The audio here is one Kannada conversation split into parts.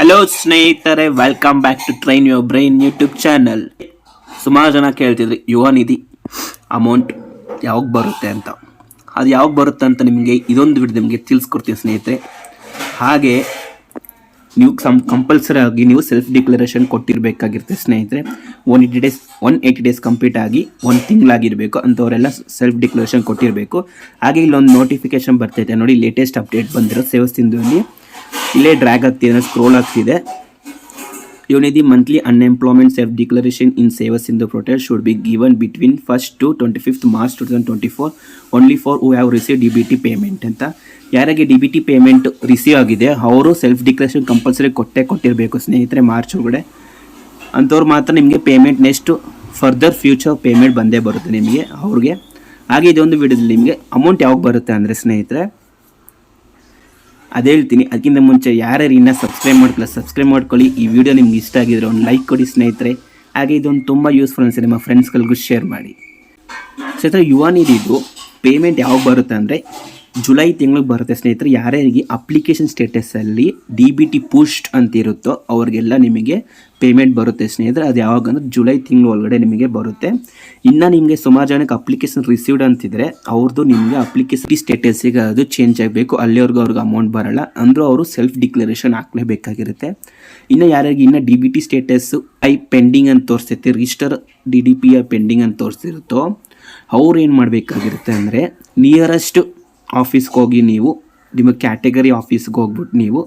ಹಲೋ ಸ್ನೇಹಿತರೆ, welcome back to train your brain YouTube channel. ಸುಮಾರು ಜನ ಕೇಳ್ತಿದ್ರಿ ಯುವ ನಿಧಿ ಅಮೌಂಟ್ ಯಾವಾಗ ಬರುತ್ತೆ ಅಂತ. ಅದು ಯಾವಾಗ ಬರುತ್ತೆ ಅಂತ ನಿಮಗೆ ಇದೊಂದು ವಿಡಿಯೋ ನಿಮಗೆ ತಿಳಿಸ್ಕೊಡ್ತೀನಿ ಸ್ನೇಹಿತರೆ. ಹಾಗೆ ನೀವು ಕಂಪಲ್ಸರಿ ಆಗಿ ನೀವು ಸೆಲ್ಫ್ ಡಿಕ್ಲರೇಷನ್ ಕೊಟ್ಟಿರಬೇಕಾಗಿರುತ್ತೆ ಸ್ನೇಹಿತರೆ. 180 ಡೇಸ್ ಕಂಪ್ಲೀಟ್ ಆಗಿ 1 ತಿಂಗಳಾಗಿರಬೇಕು ಅಂಥವರೆಲ್ಲ ಸೆಲ್ಫ್ ಡಿಕ್ಲರೇಷನ್ ಕೊಟ್ಟಿರಬೇಕು. ಹಾಗೆ ಇಲ್ಲೊಂದು ನೋಟಿಫಿಕೇಶನ್ ಬರ್ತೈತೆ ನೋಡಿ, ಲೇಟೆಸ್ಟ್ ಅಪ್ಡೇಟ್ ಬಂದಿರೋ ಸೇವಾ ಸಿಂಧುವಲ್ಲಿ ಇಲ್ಲೇ ಡ್ರ್ಯಾಗ್ ಆಗ್ತಿದೆ, ಸ್ಕ್ರೋಲ್ ಆಗ್ತಿದೆ. Yuvanidhi monthly unemployment self declaration in Seva Sindhu portal should be given between 1st to 25th March 2024 only for who have receive DBT payment ಅಂತ. ಯಾರಿಗೆ DBT ಪೇಮೆಂಟ್ ರಿಸೀವ್ ಆಗಿದೆ ಅವರು ಸೆಲ್ಫ್ ಡಿಕ್ಲರೇಷನ್ ಕಂಪಲ್ಸರಿ ಕೊಟ್ಟಿರಬೇಕು ಸ್ನೇಹಿತರೆ. ಮಾರ್ಚ್ ಒಳಗಡೆ ಅಂಥವ್ರು ಮಾತ್ರ ನಿಮಗೆ payment next further future payment ಬಂದೇ ಬರುತ್ತೆ ನಿಮಗೆ ಅವ್ರಿಗೆ. ಹಾಗೆ ಇದೊಂದು ವಿಡಿಯೋದಲ್ಲಿ ನಿಮಗೆ ಅಮೌಂಟ್ ಯಾವಾಗ ಬರುತ್ತೆ ಅಂದರೆ ಸ್ನೇಹಿತರೆ ಅದೇ ಹೇಳ್ತೀನಿ. ಅದಕ್ಕಿಂತ ಮುಂಚೆ ಯಾರ್ಯಾರು ಇನ್ನೂ ಸಬ್ಸ್ಕ್ರೈಬ್ ಮಾಡ್ಕೊಳ್ಳಿ. ಈ ವಿಡಿಯೋ ನಿಮ್ಗೆ ಇಷ್ಟ ಆಗಿದ್ರೆ ಒಂದು ಲೈಕ್ ಕೊಡಿ ಸ್ನೇಹಿತರೆ. ಹಾಗೆ ಇದೊಂದು ತುಂಬ ಯೂಸ್ಫುಲ್ ಅನಿಸಿದೆ, ನಿಮ್ಮ ಫ್ರೆಂಡ್ಸ್ಗಳಿಗೂ ಶೇರ್ ಮಾಡಿ ಸ್ನೇಹಿತರೆ. ಯುವ ನಿಧಿದು ಪೇಮೆಂಟ್ ಯಾವಾಗ ಬರುತ್ತೆ ಅಂದರೆ ಜುಲೈ ತಿಂಗಳಿಗೆ ಬರುತ್ತೆ ಸ್ನೇಹಿತರೆ. ಯಾರ್ಯಾರಿಗೆ ಅಪ್ಲಿಕೇಶನ್ ಸ್ಟೇಟಸಲ್ಲಿ DBT ಪುಷ್ಟ್ ಅಂತ ಇರುತ್ತೋ ಅವ್ರಿಗೆಲ್ಲ ನಿಮಗೆ ಪೇಮೆಂಟ್ ಬರುತ್ತೆ ಸ್ನೇಹಿತರೆ. ಅದು ಯಾವಾಗ ಅಂದರೆ ಜುಲೈ ತಿಂಗಳು ಒಳಗಡೆ ನಿಮಗೆ ಬರುತ್ತೆ. ಇನ್ನು ನಿಮಗೆ ಸುಮಾರು ಜನಕ್ಕೆ ಅಪ್ಲಿಕೇಶನ್ ರಿಸೀವ್ಡ್ ಅಂತಿದ್ರೆ ಅವ್ರದ್ದು ನಿಮಗೆ ಅಪ್ಲಿಕೇಶನ್ ಸ್ಟೇಟಸ್ಸಿಗೆ ಅದು ಚೇಂಜ್ ಆಗಬೇಕು. ಅಲ್ಲಿವರೆಗೂ ಅವ್ರಿಗೆ ಅಮೌಂಟ್ ಬರೋಲ್ಲ, ಅಂದರೂ ಅವರು ಸೆಲ್ಫ್ ಡಿಕ್ಲರೇಷನ್ ಹಾಕಲೇಬೇಕಾಗಿರುತ್ತೆ. ಇನ್ನು ಯಾರಿಗೆ ಇನ್ನೂ DBT ಸ್ಟೇಟಸ್ಸು ಪೆಂಡಿಂಗ್ ಅಂತ ತೋರಿಸ್ತೈತೆ, ರಿಜಿಸ್ಟರ್ DDP ಪೆಂಡಿಂಗ್ ಅಂತ ತೋರಿಸ್ತಿರುತ್ತೋ ಅವ್ರು ಏನು ಮಾಡಬೇಕಾಗಿರುತ್ತೆ ಅಂದರೆ ನಿಯರೆಸ್ಟ್ ಆಫೀಸ್ಗೆ ಹೋಗಿ ನೀವು ನಿಮ್ಮ ಕ್ಯಾಟಗರಿ ಆಫೀಸ್ಗೆ ಹೋಗ್ಬಿಟ್ಟು ನೀವು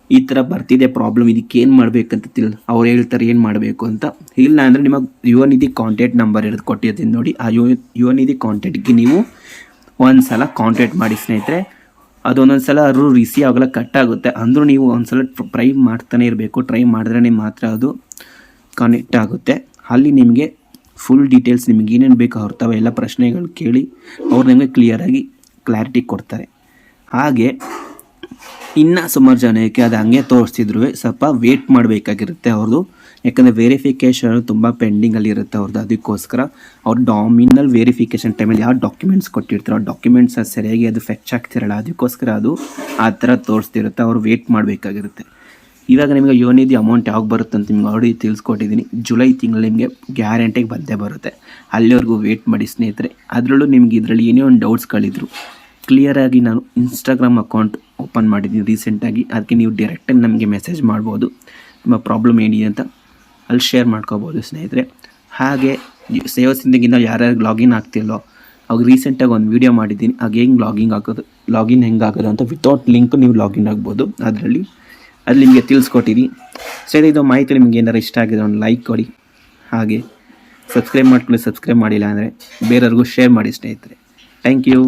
ಈ ಥರ ಬರ್ತಿದೆ ಪ್ರಾಬ್ಲಮ್, ಇದಕ್ಕೆ ಏನು ಮಾಡಬೇಕಂತ ಅವ್ರು ಹೇಳ್ತಾರೆ ಏನು ಮಾಡಬೇಕು ಅಂತ. ಇಲ್ಲ ಅಂದರೆ ನಿಮಗೆ ಯುವ ನಿಧಿ ಕಾಂಟ್ಯಾಕ್ಟ್ ನಂಬರ್ ಇರೋದು ಕೊಟ್ಟಿರ್ತೀನಿ ನೋಡಿ, ಆ ಯುವ ನಿಧಿ ಕಾಂಟ್ಯಾಕ್ಟ್ಗೆ ನೀವು ಒಂದು ಸಲ ಕಾಂಟ್ಯಾಕ್ಟ್ ಮಾಡಿ ಸ್ನೇಹಿತರೆ. ಅದೊಂದೊಂದು ಸಲ ಅವರು ರಿಸೀವ್ ಆಗಲ್ಲ, ಕಟ್ ಆಗುತ್ತೆ. ಅಂದರೂ ನೀವು ಒಂದು ಸಲ ಟ್ರೈ ಮಾಡ್ತಾನೆ ಇರಬೇಕು. ಟ್ರೈ ಮಾಡಿದ್ರೇ ಮಾತ್ರ ಅದು ಕನೆಕ್ಟ್ ಆಗುತ್ತೆ. ಅಲ್ಲಿ ನಿಮಗೆ ಫುಲ್ ಡೀಟೇಲ್ಸ್ ನಿಮಗೆ ಏನೇನು ಬೇಕು ಅವ್ರ ತಾವು ಎಲ್ಲ ಪ್ರಶ್ನೆಗಳು ಕೇಳಿ ಅವ್ರು ನಿಮಗೆ ಕ್ಲಾರಿಟಿ ಕೊಡ್ತಾರೆ. ಹಾಗೆ ಇನ್ನು ಸುಮಾರು ಜನಕ್ಕೆ ಅದು ಹಂಗೆ ತೋರಿಸ್ತಿದ್ರು ಸ್ವಲ್ಪ ವೇಟ್ ಮಾಡಬೇಕಾಗಿರುತ್ತೆ ಅವ್ರದ್ದು. ಯಾಕಂದರೆ ವೆರಿಫಿಕೇಷನ್ ತುಂಬ ಪೆಂಡಿಂಗಲ್ಲಿ ಇರುತ್ತೆ ಅವ್ರದ್ದು. ಅದಕ್ಕೋಸ್ಕರ ಅವ್ರು ಡಾಮಿನಲ್ ವೆರಿಫಿಕೇಷನ್ ಟೈಮಲ್ಲಿ ಯಾವ ಡಾಕ್ಯುಮೆಂಟ್ಸ್ ಕೊಟ್ಟಿರ್ತಾರೋ ಆ ಡಾಕ್ಯುಮೆಂಟ್ಸ್ ಸರಿಯಾಗಿ ಅದು ಫೆಚ್ ಆಗ್ತಿರಲ್ಲ, ಅದಕ್ಕೋಸ್ಕರ ಅದು ಆ ಥರ ತೋರಿಸ್ತಿರುತ್ತೆ. ಅವ್ರು ವೇಟ್ ಮಾಡಬೇಕಾಗಿರುತ್ತೆ. ಇವಾಗ ನಿಮಗೆ ಯುವ ನಿಧಿ ಅಮೌಂಟ್ ಯಾವಾಗ ಬರುತ್ತೆ ಅಂತ ನಿಮ್ಗೆ ಆಲ್ರೆಡಿ ತಿಳಿಸ್ಕೊಟ್ಟಿದ್ದೀನಿ. ಜುಲೈ ತಿಂಗಳು ನಿಮಗೆ ಗ್ಯಾರಂಟಿಗೆ ಬಂದೇ ಬರುತ್ತೆ. ಅಲ್ಲಿವರೆಗೂ ವೇಟ್ ಮಾಡಿ ಸ್ನೇಹಿತರೆ. ಅದರಲ್ಲೂ ನಿಮ್ಗೆ ಇದರಲ್ಲಿ ಏನೇ ಒಂದು ಡೌಟ್ಸ್ಗಳಿದ್ರು ಕ್ಲಿಯರಾಗಿ ನಾನು ಇನ್ಸ್ಟಾಗ್ರಾಮ್ ಅಕೌಂಟ್ ಓಪನ್ ಮಾಡಿದ್ದೀನಿ ರೀಸೆಂಟಾಗಿ. ಅದಕ್ಕೆ ನೀವು ಡೈರೆಕ್ಟಾಗಿ ನಮಗೆ ಮೆಸೇಜ್ ಮಾಡ್ಬೋದು, ನಿಮ್ಮ ಪ್ರಾಬ್ಲಮ್ ಏನಿದೆ ಅಂತ ಅಲ್ಲಿ ಶೇರ್ ಮಾಡ್ಕೋಬೋದು ಸ್ನೇಹಿತರೆ. ಹಾಗೆ ಸೇವಾ ಸಿಂಧುಗಿಂತ ಯಾರ್ಯಾರು ಲಾಗಿನ್ ಆಗ್ತಿಲ್ಲೋ ಅವಾಗ ರೀಸೆಂಟಾಗಿ ಒಂದು ವೀಡಿಯೋ ಮಾಡಿದ್ದೀನಿ, ಹಾಗೆ ಹೆಂಗೆ ಲಾಗಿನ್ ಹೆಂಗೆ ಆಗೋದು ಅಂತ ವಿತೌಟ್ ಲಿಂಕ್ ನೀವು ಲಾಗಿನ್ ಆಗ್ಬೋದು. ಅಲ್ಲಿ ನಿಮಗೆ ತಿಳಿಸ್ಕೊಟ್ಟಿದ್ದೀನಿ. ಸರಿ, ಇದು ಮಾಹಿತಿ ನಿಮಗೆ ಏನಾರು ಇಷ್ಟ ಆಗಿದೆ ಒಂದು ಲೈಕ್ ಕೊಡಿ. ಹಾಗೆ ಸಬ್ಸ್ಕ್ರೈಬ್ ಮಾಡಿಲ್ಲ ಅಂದರೆ ಬೇರೆಯವ್ರಿಗೂ ಶೇರ್ ಮಾಡಿ ಸ್ನೇಹಿತರೆ. Thank you.